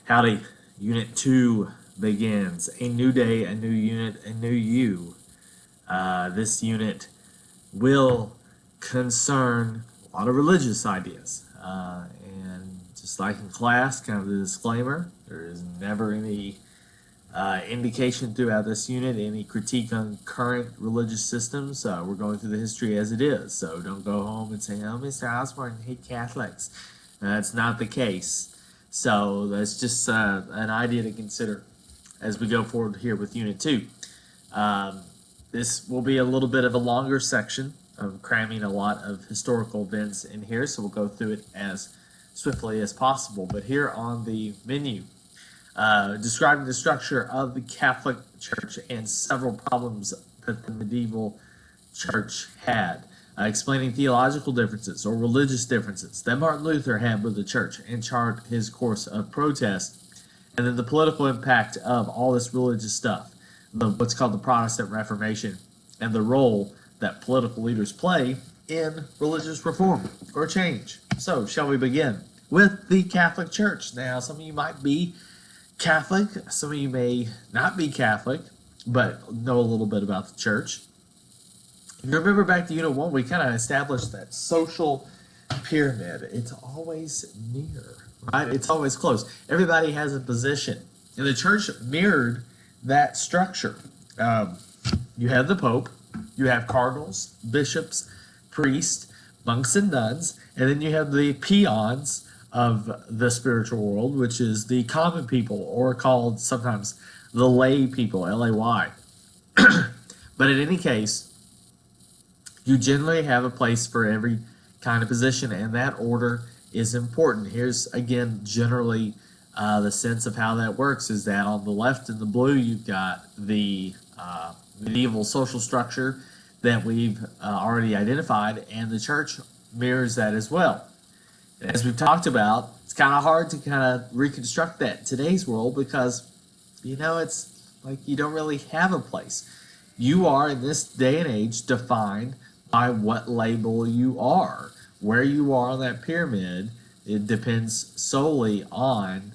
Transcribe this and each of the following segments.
Howdy, Unit 2 begins. A new day, a new unit, a new you. This unit will concern a lot of religious ideas. And just like in class, kind of the disclaimer, there is never any indication throughout this unit, any critique on current religious systems. We're going through the history as it is, so don't go home and say, oh, Mr. Osborne hate Catholics. That's not the case. So that's just an idea to consider as we go forward here with Unit 2. This will be a little bit of a longer section of cramming a lot of historical events in here, so we'll go through it as swiftly as possible. But here on the menu, describing the structure of the Catholic Church and several problems that the medieval church had. Explaining theological differences or religious differences that Martin Luther had with the church and chart his course of protest, and then the political impact of all this religious stuff, what's called the Protestant Reformation, and the role that political leaders play in religious reform or change. So, shall we begin with the Catholic Church? Now, some of you might be Catholic, some of you may not be Catholic, but know a little bit about the church. You remember back to Unit 1, we kind of established that social pyramid. It's always near, right? It's always close. Everybody has a position. And the church mirrored that structure. You have the Pope, you have cardinals, bishops, priests, monks and nuns, and then you have the peons of the spiritual world, which is the common people, or called sometimes the lay people, L-A-Y. But in any case, you generally have a place for every kind of position, and that order is important. Here's, again, generally the sense of how that works is that on the left in the blue, you've got the medieval social structure that we've already identified, and the church mirrors that as well. As we've talked about, it's kind of hard to kind of reconstruct that in today's world because, it's like you don't really have a place. You are, in this day and age, defined by what label you are. Where you are on that pyramid, it depends solely on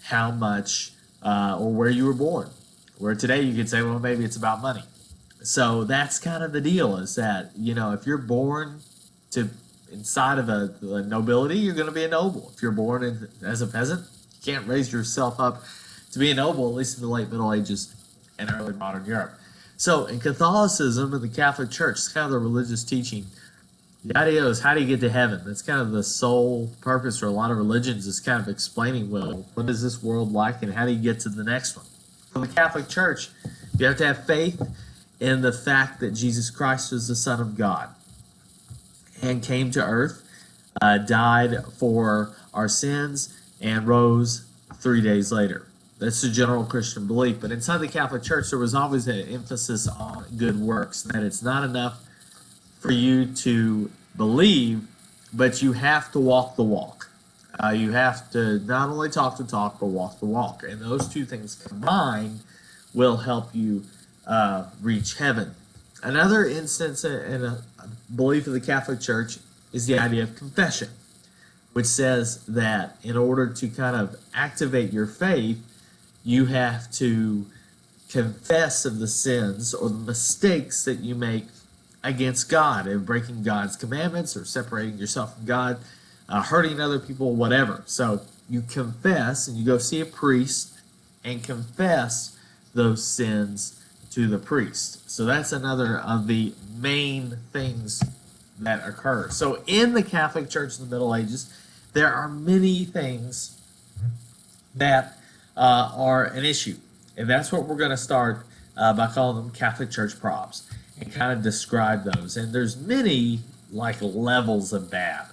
how much or where you were born. Where today you could say, well, maybe it's about money. So that's kind of the deal, is that, if you're born inside of a nobility, you're going to be a noble. If you're born as a peasant, you can't raise yourself up to be a noble, at least in the late Middle Ages and early modern Europe. So in Catholicism and the Catholic Church, it's kind of the religious teaching. The idea is, how do you get to heaven? That's kind of the sole purpose for a lot of religions, is kind of explaining, well, what is this world like and how do you get to the next one? For the Catholic Church, you have to have faith in the fact that Jesus Christ is the Son of God and came to earth, died for our sins, and rose 3 days later. That's the general Christian belief. But inside the Catholic Church, there was always an emphasis on good works, that it's not enough for you to believe, but you have to walk the walk. You have to not only talk the talk, but walk the walk. And those two things combined will help you reach heaven. Another instance in a belief of the Catholic Church is the idea of confession, which says that in order to kind of activate your faith, you have to confess of the sins or the mistakes that you make against God, and breaking God's commandments or separating yourself from God, hurting other people, whatever. So you confess, and you go see a priest and confess those sins to the priest. So that's another of the main things that occur. So in the Catholic Church in the Middle Ages, there are many things that are an issue. And that's what we're going to start by calling them Catholic Church probs and kind of describe those. And there's many levels of bad.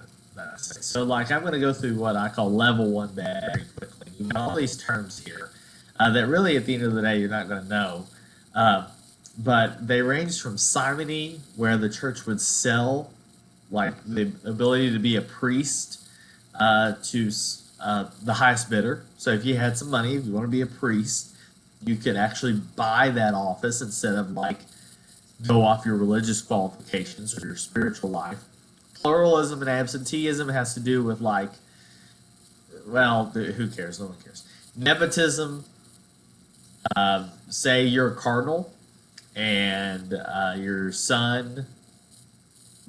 So I'm going to go through what I call level 1 bad very quickly. You know, all these terms here that really at the end of the day you're not going to know. But they range from simony, where the church would sell the ability to be a priest to the highest bidder. So if you had some money, if you want to be a priest, you could actually buy that office instead of go off your religious qualifications or your spiritual life. Pluralism and absenteeism has to do with well, who cares? No one cares. Nepotism. Say you're a cardinal, and your son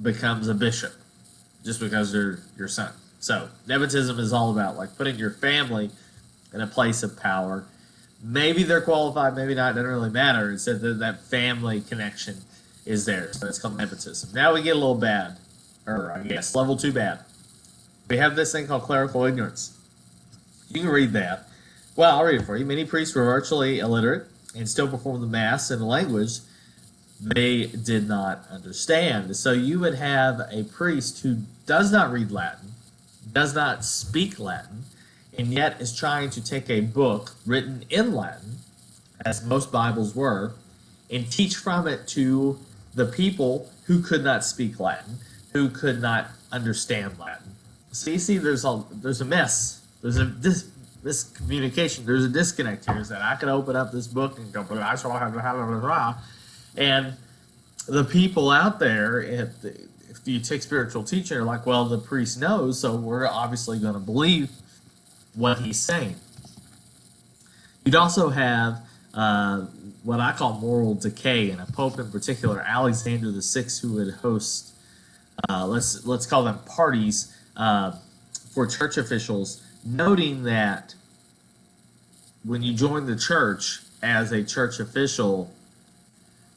becomes a bishop just because they're your son. So nepotism is all about like putting your family in a place of power. Maybe they're qualified, maybe not. It doesn't really matter. It's that family connection is there. So it's called nepotism. Now we get a little bad, or I guess level 2 bad. We have this thing called clerical ignorance. You can read that. Well, I'll read it for you. Many priests were virtually illiterate and still performed the Mass in a language they did not understand. So you would have a priest who does not read Latin, does not speak Latin, and yet is trying to take a book written in Latin, as most Bibles were, and teach from it to the people who could not speak Latin, who could not understand Latin. So you see, there's a mess. There's a miscommunication. There's a disconnect here. Is that I could open up this book and go, and the people out there, if you take spiritual teaching, are like, well, the priest knows, so we're obviously going to believe what he's saying. You'd also have what I call moral decay, and a pope in particular, Alexander VI, who would host, let's call them parties for church officials, noting that when you join the church as a church official,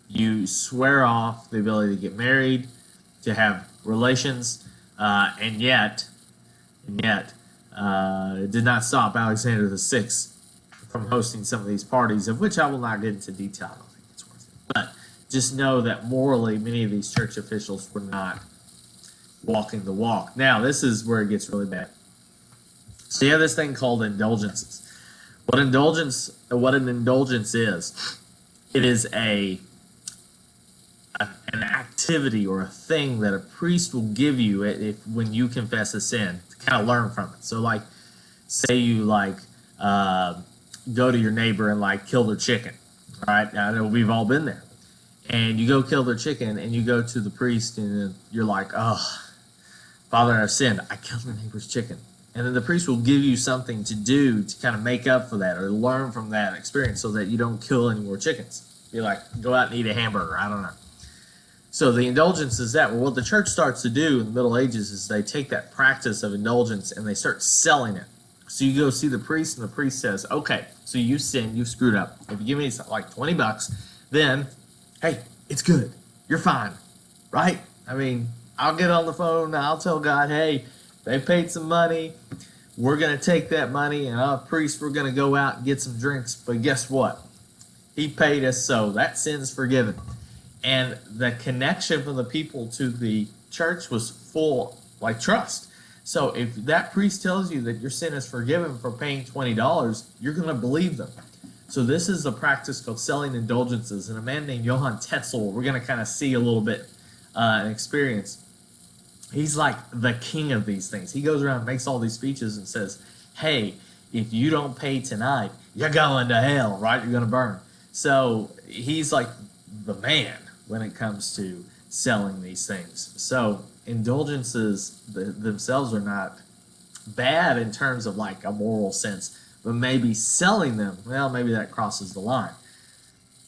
you swear off the ability to get married, to have relations, and yet, it did not stop Alexander VI from hosting some of these parties, of which I will not get into detail. I don't think it's worth it. But just know that morally, many of these church officials were not walking the walk. Now, this is where it gets really bad. So you have this thing called indulgences. What an indulgence is, it is an activity or a thing that a priest will give you when you confess a sin to kind of learn from it. So, like, say you go to your neighbor and kill their chicken. Right? I know we've all been there. And you go kill their chicken, and you go to the priest, and you're like, "Oh, Father, I've sinned. I killed the neighbor's chicken." And then the priest will give you something to do to kind of make up for that or learn from that experience so that you don't kill any more chickens. Be like, go out and eat a hamburger. I don't know. So the indulgence is that. Well, what the church starts to do in the Middle Ages is they take that practice of indulgence and they start selling it. So you go see the priest, and the priest says, okay, so you sinned, you screwed up. If you give me like $20, then, hey, it's good. You're fine, right? I mean, I'll get on the phone, I'll tell God, hey, they paid some money. We're going to take that money, and priest, we're going to go out and get some drinks. But guess what? He paid us, so that sin's forgiven. And the connection from the people to the church was full, like trust. So if that priest tells you that your sin is forgiven for paying $20, you're going to believe them. So this is a practice called selling indulgences. And a man named Johann Tetzel, we're going to kind of see a little bit and experience. He's like the king of these things. He goes around and makes all these speeches and says, hey, if you don't pay tonight, you're going to hell, right? You're going to burn. So he's like the man when it comes to selling these things. So indulgences themselves are not bad in terms of like a moral sense, but maybe selling them, well, maybe that crosses the line.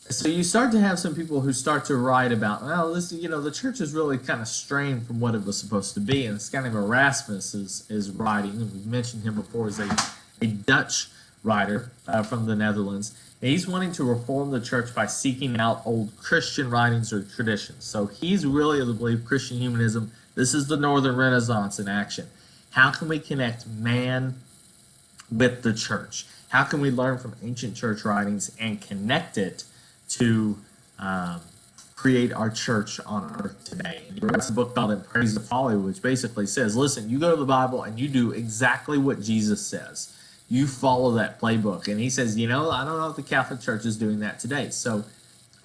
So you start to have some people who start to write about, well, this, the church is really kind of strained from what it was supposed to be, and it's kind of Erasmus is writing, and we've mentioned him before as a Dutch writer from the Netherlands. And he's wanting to reform the church by seeking out old Christian writings or traditions. So he's really of the belief Christian humanism, this is the Northern Renaissance in action. How can we connect man with the church? How can we learn from ancient church writings and connect it to create our church on earth today? He writes a book called In Praise of Folly, which basically says, listen, you go to the Bible and you do exactly what Jesus says. You follow that playbook. And he says, I don't know if the Catholic Church is doing that today. So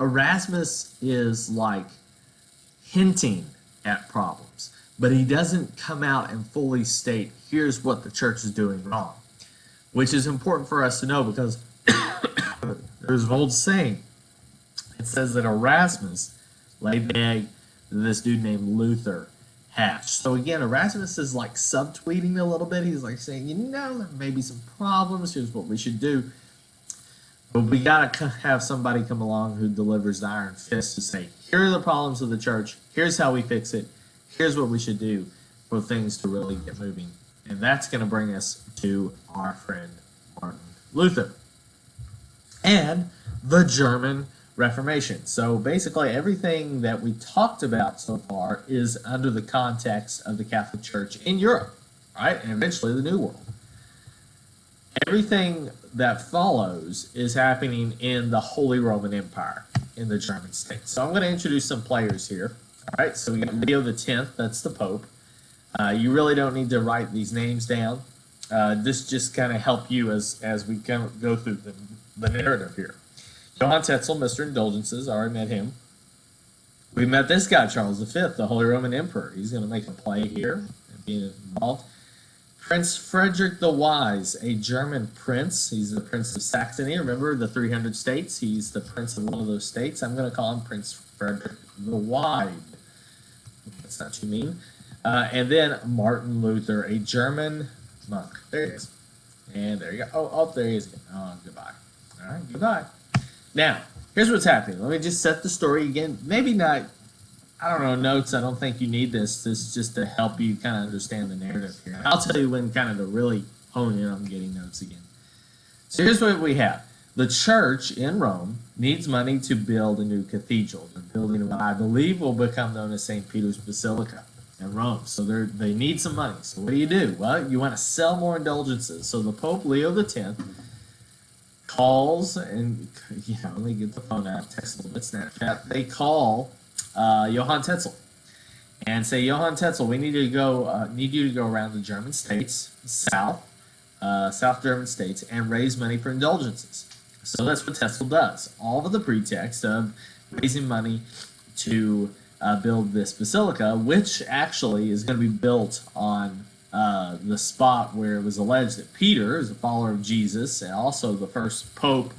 Erasmus is like hinting at problems, but he doesn't come out and fully state, here's what the church is doing wrong, which is important for us to know because there's an old saying. It says that Erasmus laid the egg that this dude named Luther hatched. So again, Erasmus is like subtweeting a little bit. He's like saying, there may be some problems. Here's what we should do. But we got to have somebody come along who delivers the iron fist to say, here are the problems of the church. Here's how we fix it. Here's what we should do for things to really get moving. And that's going to bring us to our friend Martin Luther and the German Reformation. So basically everything that we talked about so far is under the context of the Catholic Church in Europe, right? And eventually the New World. Everything that follows is happening in the Holy Roman Empire in the German states. So I'm going to introduce some players here. All right, so we got Leo X, that's the Pope. You really don't need to write these names down. This just kind of help you as we kind of go through the narrative here. Johann Tetzel, Mr. Indulgences, I already met him. We met this guy, Charles V, the Holy Roman Emperor. He's going to make a play here and be involved. Prince Frederick the Wise, a German prince. He's the Prince of Saxony. Remember the 300 states? He's the prince of one of those states. I'm going to call him Prince Frederick the Wide. That's not what you mean. And then Martin Luther, a German monk. There he is. And there you go. Oh, there he is again. Oh, goodbye. All right, goodbye. Now, here's what's happening. Let me just set the story again. Maybe not, I don't know, notes. I don't think you need this. This is just to help you kind of understand the narrative here. I'll tell you when kind of to really hone in on getting notes again. So here's what we have. The church in Rome needs money to build a new cathedral. They're building what I believe will become known as St. Peter's Basilica in Rome. So they need some money. So what do? Well, you want to sell more indulgences. So the Pope Leo X calls, and let me get the phone out, text a little bit, Snapchat. They call Johann Tetzel and say, Johann Tetzel, we need you to go around the German states, South German states, and raise money for indulgences. So that's what Tetzel does, all with the pretext of raising money to build this basilica, which actually is going to be built on the spot where it was alleged that Peter is a follower of Jesus and also the first pope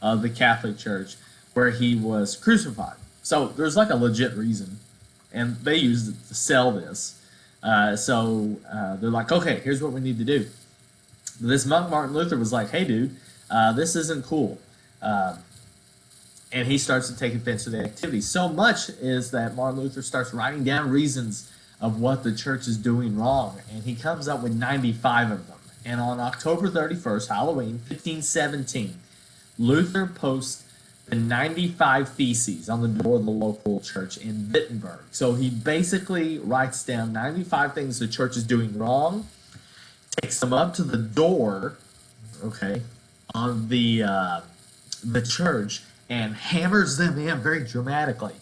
of the Catholic Church, where he was crucified. So there's like a legit reason, and they used it to sell this. So they're like, okay, here's what we need to do. This monk Martin Luther was like, hey dude, this isn't cool. And he starts to take offense to the activity. So much is that Martin Luther starts writing down reasons of what the church is doing wrong, and he comes up with 95 of them. And on October 31st, Halloween, 1517, Luther posts the 95 theses on the door of the local church in Wittenberg. So he basically writes down 95 things the church is doing wrong, takes them up to the door, on the church, and hammers them in very dramatically.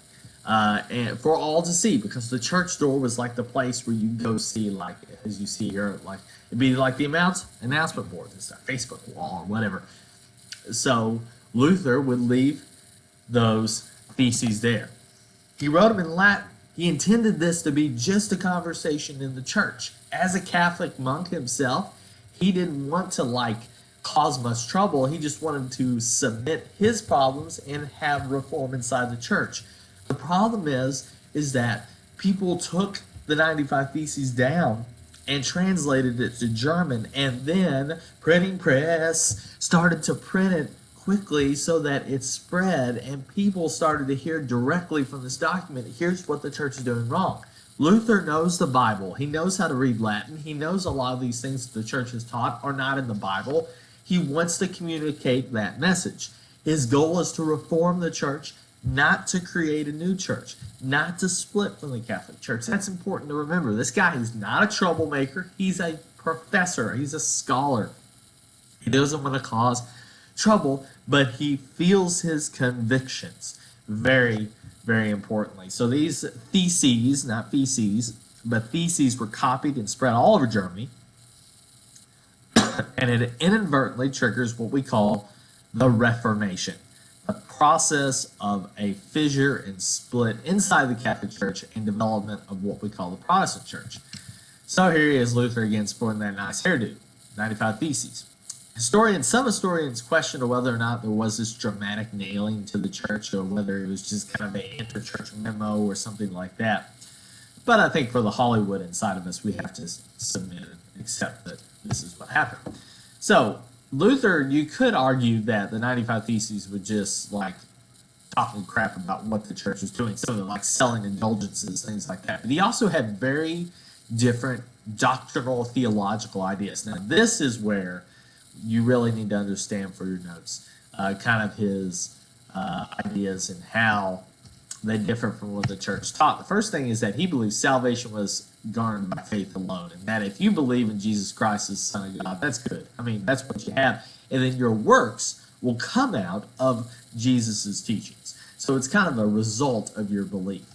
And for all to see, because the church door was like the place where you go see, like as you see here, like it'd be like the announcement boards and stuff, Facebook wall or whatever. So Luther would leave those theses there. He wrote them in Latin. He intended this to be just a conversation in the church. As a Catholic monk himself, he didn't want to cause much trouble. He just wanted to submit his problems and have reform inside the church. The problem is that people took the 95 Theses down and translated it to German, and then printing press started to print it quickly so that it spread, and people started to hear directly from this document, here's what the church is doing wrong. Luther knows the Bible. He knows how to read Latin. He knows a lot of these things that the church has taught are not in the Bible. He wants to communicate that message. His goal is to reform the church, not to create a new church, not to split from the Catholic Church. That's important to remember. This guy is not a troublemaker. He's a professor. He's a scholar. He doesn't want to cause trouble, but he feels his convictions very, very importantly. So these theses, not feces, but theses were copied and spread all over Germany, and it inadvertently triggers what we call the Reformation. The process of a fissure and split inside the Catholic Church and development of what we call the Protestant Church. So here he is, Luther again, sporting that nice hairdo, 95 Theses. Some historians question whether or not there was this dramatic nailing to the church or whether it was just kind of an inter-church memo or something like that. But I think for the Hollywood inside of us, we have to submit and accept that this is what happened. So Luther, you could argue that the 95 Theses were just like talking crap about what the church was doing, so like selling indulgences, things like that. But he also had very different doctrinal theological ideas. Now, this is where you really need to understand for your notes kind of his ideas and how they differ from what the church taught. The first thing is that he believes salvation was garnered by faith alone, and that if you believe in Jesus Christ as the Son of God, that's good. I mean, that's what you have. And then your works will come out of Jesus' teachings. So it's kind of a result of your belief.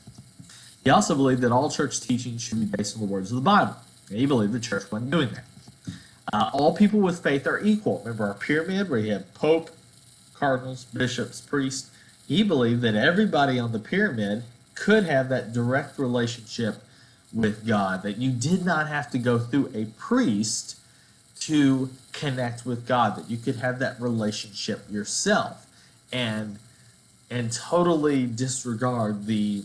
He also believed that all church teaching should be based on the words of the Bible. And he believed the church wasn't doing that. All people with faith are equal. Remember our pyramid where you have Pope, cardinals, bishops, priests. He believed that everybody on the pyramid could have that direct relationship with God, that you did not have to go through a priest to connect with God, that you could have that relationship yourself and totally disregard the,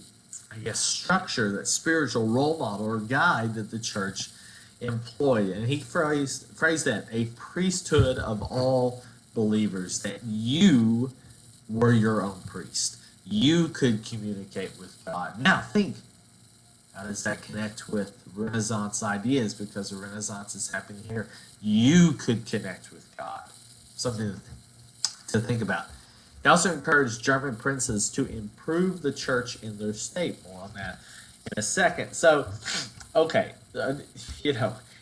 I guess, structure, that spiritual role model or guide that the church employed. And he phrased that a priesthood of all believers, that you were your own priest. You could communicate with God. Now think, how does that connect with Renaissance ideas? Because the Renaissance is happening here. You could connect with God. Something to think about. He also encouraged German princes to improve the church in their state. More on that in a second. So, okay,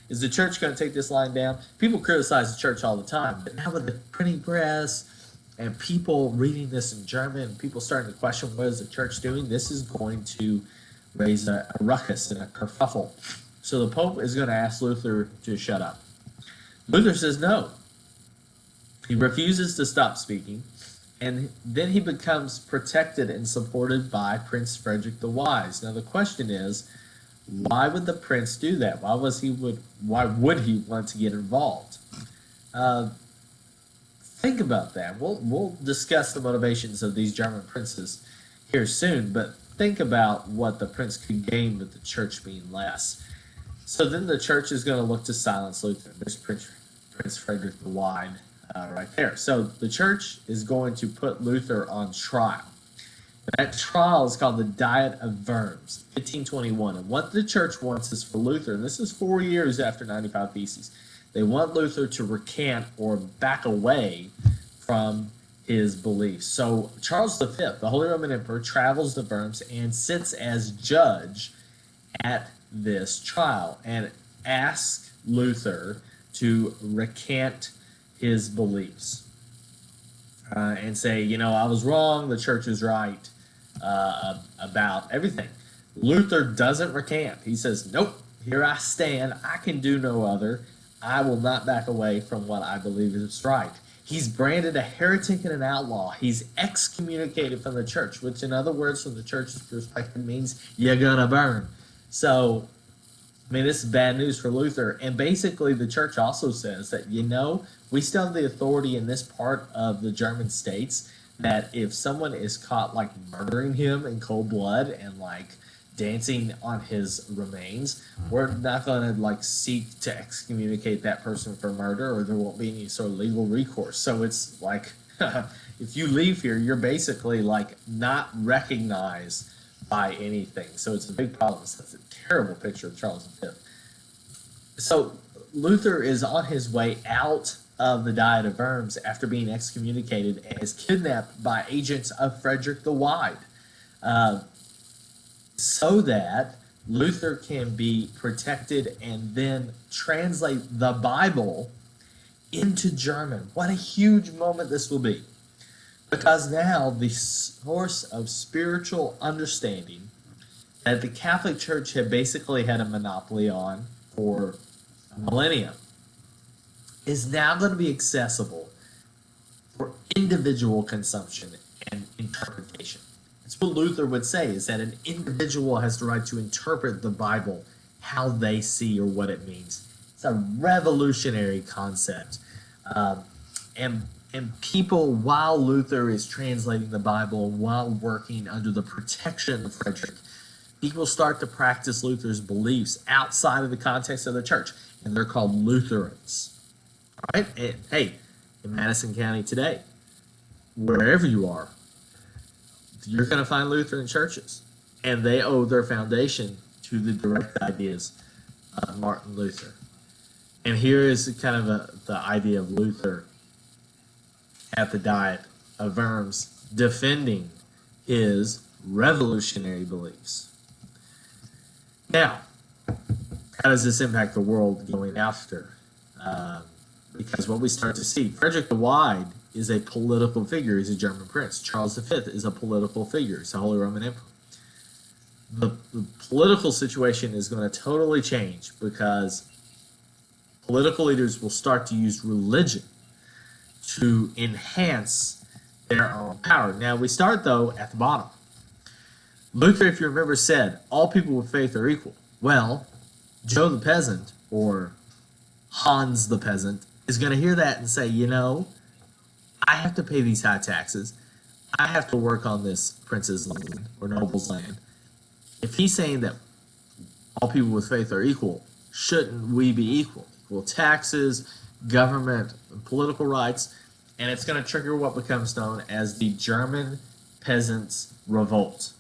is the church going to take this line down? People criticize the church all the time, but now with the printing press and people reading this in German, and people starting to question what is the church doing, this is going to raise a ruckus and a kerfuffle. So the Pope is going to ask Luther to shut up. Luther says no. He refuses to stop speaking, and then he becomes protected and supported by Prince Frederick the Wise. Now the question is, why would the prince do that? Why would he want to get involved? Think about that. We'll discuss the motivations of these German princes here soon, but think about what the prince could gain with the church being less. So then the church is going to look to silence Luther. There's Prince Frederick the Wise right there. So the church is going to put Luther on trial. That trial is called the Diet of Worms, 1521. And what the church wants is for Luther, and this is 4 years after 95 Theses, they want Luther to recant or back away from his beliefs. So Charles V, the Holy Roman Emperor, travels to Worms and sits as judge at this trial and asks Luther to recant his beliefs and say, I was wrong, the church is right about everything. Luther doesn't recant. He says, nope, here I stand. I can do no other. I will not back away from what I believe is right. He's branded a heretic and an outlaw. He's excommunicated from the church, which in other words, from the church's perspective, means you're gonna burn. So, this is bad news for Luther. And basically, the church also says that, we still have the authority in this part of the German states that if someone is caught, murdering him in cold blood and, dancing on his remains, we're not going to seek to excommunicate that person for murder, or there won't be any sort of legal recourse. So it's if you leave here, you're basically not recognized by anything. So it's a big problem. So it's a terrible picture of Charles V. So Luther is on his way out of the Diet of Worms after being excommunicated and is kidnapped by agents of Frederick the Wise. So that Luther can be protected and then translate the Bible into German. What a huge moment this will be. Because now the source of spiritual understanding that the Catholic Church had basically had a monopoly on for a millennium is now going to be accessible for individual consumption and interpretation. That's what Luther would say, is that an individual has the right to interpret the Bible how they see or what it means. It's a revolutionary concept. And people, while Luther is translating the Bible, while working under the protection of Frederick, people start to practice Luther's beliefs outside of the context of the church, and they're called Lutherans. All right? And, hey, in Madison County today, wherever you are, you're going to find Lutheran churches, and they owe their foundation to the direct ideas of Martin Luther. And here is kind of the idea of Luther at the Diet of Worms defending his revolutionary beliefs. Now, how does this impact the world going after? Because what we start to see, Frederick the Wide is a political figure. He's a German prince. Charles V is a political figure. He's the Holy Roman Emperor. The political situation is going to totally change because political leaders will start to use religion to enhance their own power. Now, we start, though, at the bottom. Luther, if you remember, said, all people with faith are equal. Well, Joe the peasant, or Hans the peasant, is going to hear that and say, you know, I have to pay these high taxes. I have to work on this prince's land or noble's land. If he's saying that all people with faith are equal, shouldn't we be equal? Equal taxes, government, political rights, and it's going to trigger what becomes known as the German Peasants' Revolt.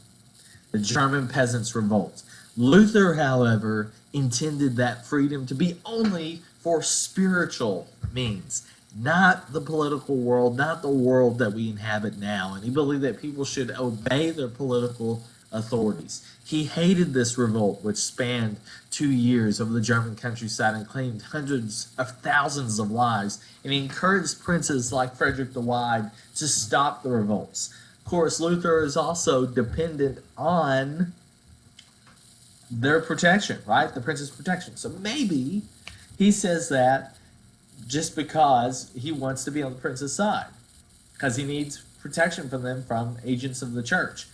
The German Peasants' Revolt. Luther, however, intended that freedom to be only for spiritual means, not the political world, not the world that we inhabit now. And he believed that people should obey their political authorities. He hated this revolt, which spanned 2 years over the German countryside and claimed hundreds of thousands of lives, and he encouraged princes like Frederick the Wide to stop the revolts. Of course, Luther is also dependent on their protection, right? The prince's protection. So maybe he says that just because he wants to be on the prince's side, because he needs protection from them from agents of the church.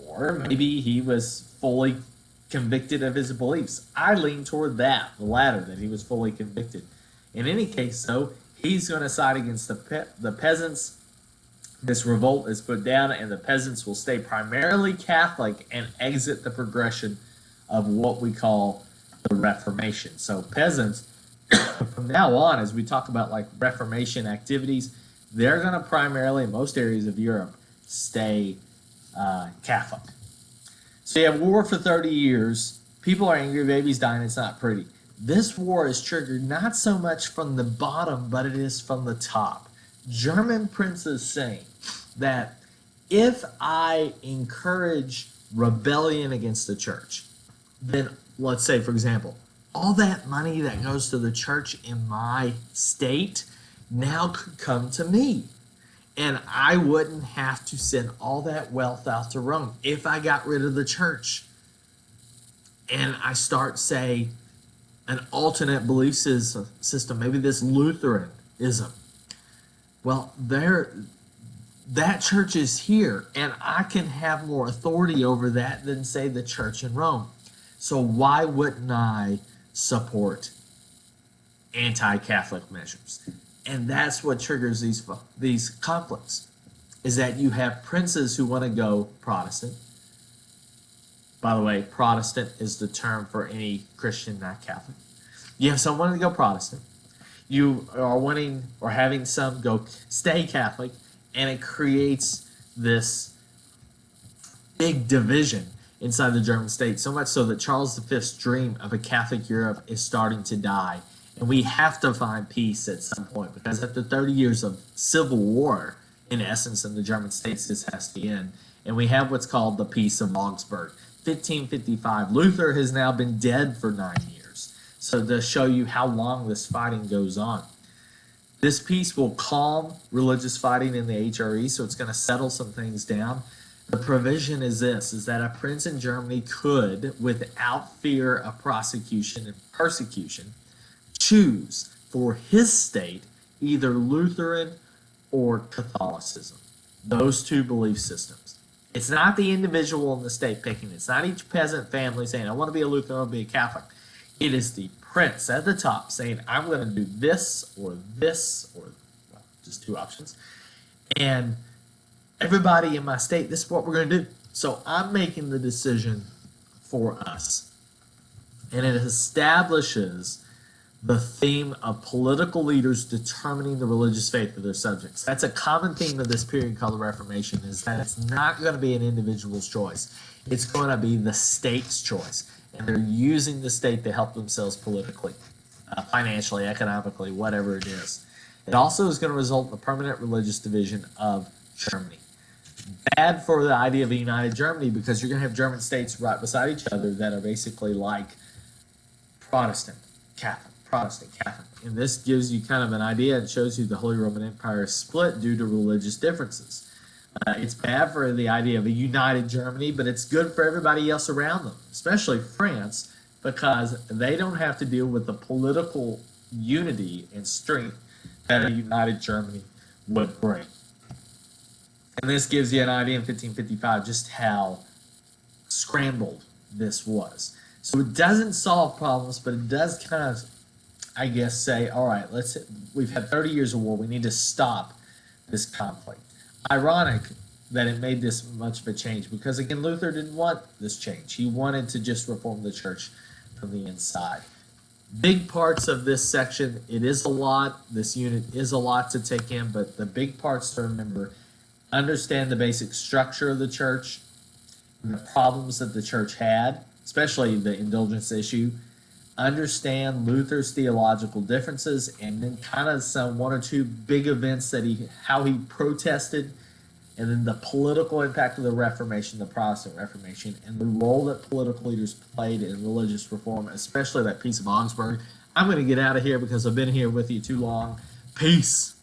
Or maybe he was fully convicted of his beliefs. I lean toward that, the latter, that he was fully convicted. In any case, though, he's going to side against the peasants. This revolt is put down, and the peasants will stay primarily Catholic and exit the progression of what we call the Reformation. So peasants, from now on, as we talk about like Reformation activities, they're going to primarily, in most areas of Europe, stay Catholic. So you have war for 30 years. People are angry, babies dying, it's not pretty. This war is triggered not so much from the bottom, but it is from the top. German princes saying that if I encourage rebellion against the church, then let's say, for example, all that money that goes to the church in my state now could come to me. And I wouldn't have to send all that wealth out to Rome if I got rid of the church. And I start, say, an alternate belief system, maybe this Lutheranism. Well, that church is here, and I can have more authority over that than, say, the church in Rome. So why wouldn't I support anti-Catholic measures? And that's what triggers these conflicts, is that you have princes who want to go Protestant. By the way, Protestant is the term for any Christian, not Catholic. You have some wanting to go Protestant. You are wanting or having some go stay Catholic, and it creates this big division inside the German state, so much so that Charles V's dream of a Catholic Europe is starting to die. And we have to find peace at some point, because after 30 years of civil war, in essence, in the German states, this has to end. And we have what's called the Peace of Augsburg. 1555. Luther has now been dead for 9 years. So to show you how long this fighting goes on. This peace will calm religious fighting in the HRE, so it's going to settle some things down. The provision is this, is that a prince in Germany could, without fear of prosecution and persecution, choose for his state either Lutheran or Catholicism. Those two belief systems. It's not the individual in the state picking. It's not each peasant family saying, I want to be a Lutheran, I want to be a Catholic. It is the prince at the top saying, I'm going to do this, or well, just two options. And everybody in my state, this is what we're going to do. So I'm making the decision for us. And it establishes the theme of political leaders determining the religious faith of their subjects. That's a common theme of this period called the Reformation, is that it's not going to be an individual's choice. It's going to be the state's choice. And they're using the state to help themselves politically, financially, economically, whatever it is. It also is going to result in the permanent religious division of Germany. Bad for the idea of a united Germany, because you're going to have German states right beside each other that are basically like Protestant, Catholic. And this gives you kind of an idea and shows you the Holy Roman Empire is split due to religious differences. It's bad for the idea of a united Germany, but it's good for everybody else around them, especially France, because they don't have to deal with the political unity and strength that a united Germany would bring. And this gives you an idea in 1555 just how scrambled this was. So it doesn't solve problems, but it does kind of, I guess, say, all right, we've had 30 years of war. We need to stop this conflict. Ironic that it made this much of a change, because again, Luther didn't want this change. He wanted to just reform the church from the inside. Big parts of this section, it is a lot. This unit is a lot to take in, but the big parts to remember: understand the basic structure of the church and the problems that the church had, especially the indulgence issue. Understand Luther's theological differences, and then kind of some one or two big events that how he protested, and then the political impact of the Reformation, the Protestant Reformation, and the role that political leaders played in religious reform, especially that Peace of Augsburg. I'm going to get out of here because I've been here with you too long. Peace.